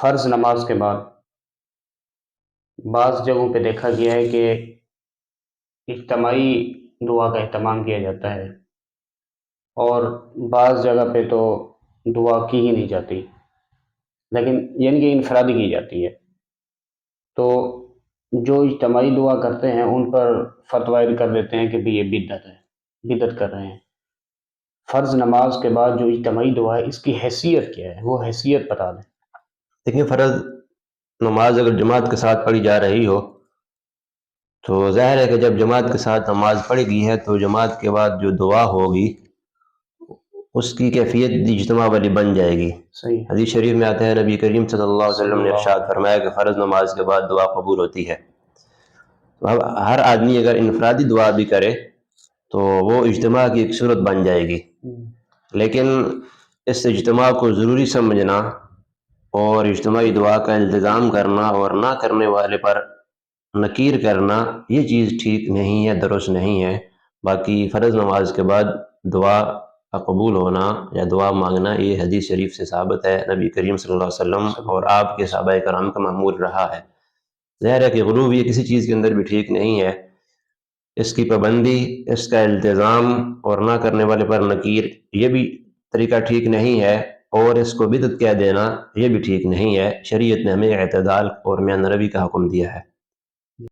فرض نماز کے بعد بعض جگہوں پہ دیکھا گیا ہے کہ اجتماعی دعا کا اہتمام کیا جاتا ہے، اور بعض جگہ پہ تو دعا کی ہی نہیں جاتی، لیکن یعنی کہ انفرادی کی جاتی ہے۔ تو جو اجتماعی دعا کرتے ہیں ان پر فتویٰ کر دیتے ہیں کہ بھی یہ بدعت ہے، بدعت کر رہے ہیں۔ فرض نماز کے بعد جو اجتماعی دعا ہے اس کی حیثیت کیا ہے، وہ حیثیت بتا دیں۔ دیکھیں، فرض نماز اگر جماعت کے ساتھ پڑھی جا رہی ہو تو ظاہر ہے کہ جب جماعت کے ساتھ نماز پڑھی گئی ہے تو جماعت کے بعد جو دعا ہوگی اس کی کیفیت اجتماع والی بن جائے گی۔ صحیح۔ حدیث شریف میں آتا ہے نبی کریم صلی اللہ علیہ وسلم نے ارشاد فرمایا کہ فرض نماز کے بعد دعا قبول ہوتی ہے۔ اب ہر آدمی اگر انفرادی دعا بھی کرے تو وہ اجتماع کی ایک صورت بن جائے گی، لیکن اس اجتماع کو ضروری سمجھنا اور اجتماعی دعا کا التزام کرنا اور نہ کرنے والے پر نکیر کرنا یہ چیز ٹھیک نہیں ہے، درست نہیں ہے۔ باقی فرض نماز کے بعد دعا کا قبول ہونا یا دعا مانگنا یہ حدیث شریف سے ثابت ہے، نبی کریم صلی اللہ علیہ وسلم اور آپ کے صحابہ کرام کا معمول رہا ہے۔ ظاہر ہے کہ غلو یہ کسی چیز کے اندر بھی ٹھیک نہیں ہے، اس کی پابندی، اس کا التزام اور نہ کرنے والے پر نکیر یہ بھی طریقہ ٹھیک نہیں ہے، اور اس کو بدعت کہہ دینا یہ بھی ٹھیک نہیں ہے۔ شریعت نے ہمیں اعتدال اور میان روی کا حکم دیا ہے۔